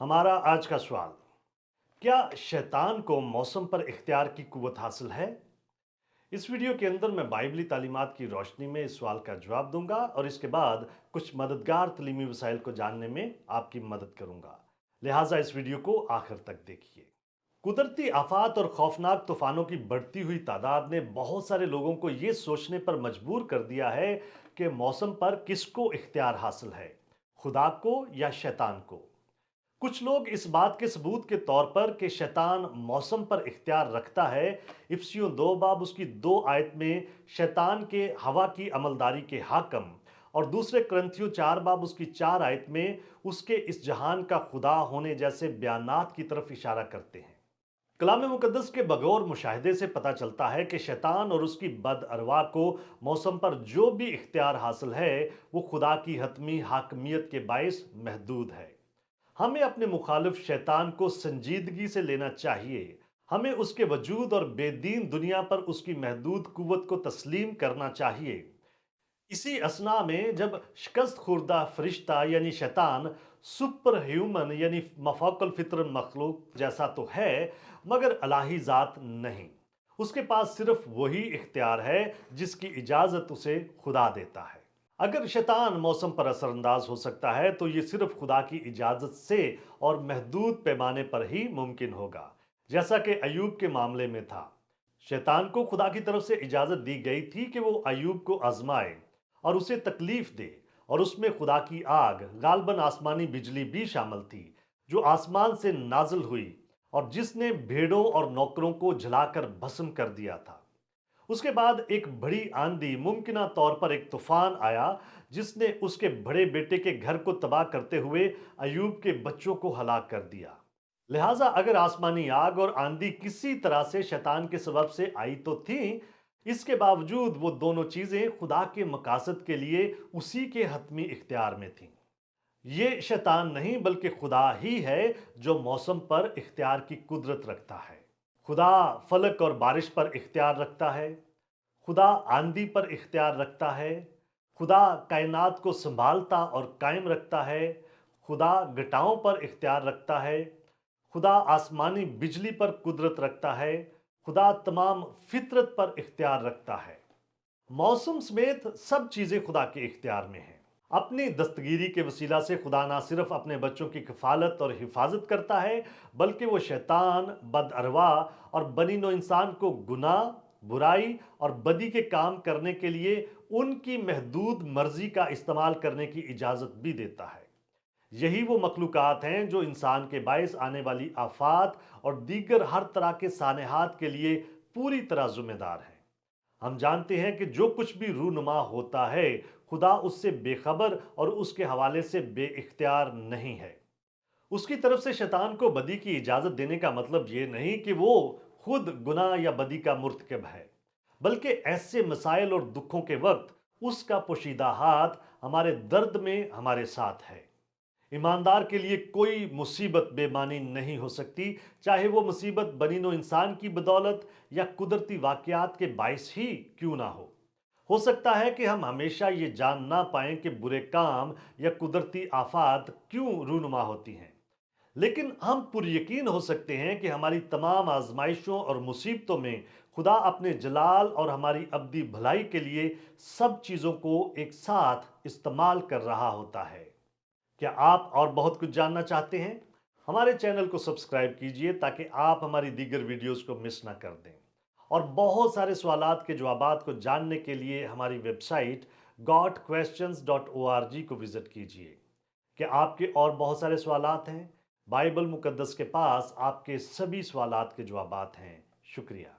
हमारा आज का सवाल, क्या शैतान को मौसम पर इख्तियार की कुव्वत हासिल है? इस वीडियो के अंदर मैं बाइबली तालीमात की रोशनी में इस सवाल का जवाब दूंगा और इसके बाद कुछ मददगार तलीमी वसाइल को जानने में आपकी मदद करूंगा। लिहाजा इस वीडियो को आखिर तक देखिए। कुदरती आफात और खौफनाक तूफानों की बढ़ती हुई तादाद ने बहुत सारे लोगों को ये सोचने पर मजबूर कर दिया है कि मौसम पर किसको इख्तियार हासिल है, खुदा को या शैतान को। कुछ लोग इस बात के सबूत के तौर पर कि शैतान मौसम पर इख्तियार रखता है, इफ्सियों 2 बाब उसकी 2 आयत में शैतान के हवा की अमलदारी के हाकम और दूसरे करंथियों 4 बाब उसकी 4 आयत में उसके इस जहान का खुदा होने जैसे बयानात की तरफ इशारा करते हैं। कलाम मुकद्दस के बगौर मुशाहिदे से पता चलता है कि शैतान और उसकी बद अरवा को मौसम पर जो भी इख्तियार हासिल है वो खुदा की हतमी हाकमियत के बायस महदूद है। हमें अपने मुखालिफ शैतान को संजीदगी से लेना चाहिए। हमें उसके वजूद और बेदीन दुनिया पर उसकी महदूद कुव्वत को तस्लीम करना चाहिए। इसी असना में जब शिकस्त खुर्दा फरिश्ता यानी शैतान सुपर ह्यूमन यानी मफाकल फितर मखलूक जैसा तो है, मगर अलाही जात नहीं। उसके पास सिर्फ वही इख्तियार है जिसकी इजाजत उसे खुदा देता है। अगर शैतान मौसम पर असरअंदाज हो सकता है तो ये सिर्फ खुदा की इजाजत से और महदूद पैमाने पर ही मुमकिन होगा, जैसा कि अयूब के मामले में था। शैतान को खुदा की तरफ से इजाजत दी गई थी कि वो अयूब को आजमाए और उसे तकलीफ दे, और उसमें खुदा की आग गालबन आसमानी बिजली भी शामिल थी जो आसमान से नाजिल हुई और जिसने भेड़ों और नौकरों को जलाकर भस्म कर दिया था। उसके बाद एक बड़ी आंधी, मुमकिना तौर पर एक तूफान आया जिसने उसके बड़े बेटे के घर को तबाह करते हुए अयूब के बच्चों को हलाक कर दिया। लिहाजा अगर आसमानी आग और आंधी किसी तरह से शैतान के सबब से आई तो थी, इसके बावजूद वो दोनों चीजें खुदा के मकासद के लिए उसी के हतमी इख्तियार में थीं। ये शैतान नहीं बल्कि खुदा ही है जो मौसम पर इख्तियार की कुदरत रखता है। खुदा फलक और बारिश पर इख्तियार रखता है, खुदा आंधी पर इख्तियार रखता है, खुदा कायनात को संभालता और कायम रखता है, खुदा घटाओं पर इख्तियार रखता है, खुदा आसमानी बिजली पर कुदरत रखता है, खुदा तमाम फितरत पर इख्तियार रखता है। मौसम समेत सब चीजें खुदा के इख्तियार में हैं। अपनी दस्तगीरी के वसीला से खुदा ना सिर्फ अपने बच्चों की किफालत और हिफाजत करता है, बल्कि वो शैतान, बदअरवा और बनी नो इंसान को गुनाह, बुराई और बदी के काम करने के लिए उनकी महदूद मर्जी का इस्तेमाल करने की इजाजत भी देता है। यही वो मखलूकात हैं जो इंसान के बायस आने वाली आफात और दीगर हर तरह के सानेहात के लिए पूरी तरह जिम्मेदार हैं। हम जानते हैं कि जो कुछ भी रूनुमा होता है, खुदा उससे बेखबर और उसके हवाले से बेइख्तियार नहीं है। उसकी तरफ से शैतान को बदी की इजाजत देने का मतलब ये नहीं कि वो खुद गुनाह या बदी का मुर्तकब है, बल्कि ऐसे मसाइल और दुखों के वक्त उसका पोशीदा हाथ हमारे दर्द में हमारे साथ है। ईमानदार के लिए कोई मुसीबत बेमानी नहीं हो सकती, चाहे वो मुसीबत बनी नो इंसान की बदौलत या कुदरती वाकयात के बायस ही क्यों ना हो सकता है कि हम हमेशा ये जान ना पाएं कि बुरे काम या कुदरती आफात क्यों रूनुमा होती हैं, लेकिन हम पुरयकीन हो सकते हैं कि हमारी तमाम आजमाइशों और मुसीबतों में खुदा अपने जलाल और हमारी अब्दी भलाई के लिए सब चीज़ों को एक साथ इस्तेमाल कर रहा होता है। क्या आप और बहुत कुछ जानना चाहते हैं? हमारे चैनल को सब्सक्राइब कीजिए ताकि आप हमारी दीगर वीडियोस को मिस ना कर दें। और बहुत सारे सवालात के जवाबात को जानने के लिए हमारी वेबसाइट gotquestions.org को विजिट कीजिए। क्या आपके और बहुत सारे सवालात हैं? बाइबल मुकद्दस के पास आपके सभी सवालात के जवाबात हैं। शुक्रिया।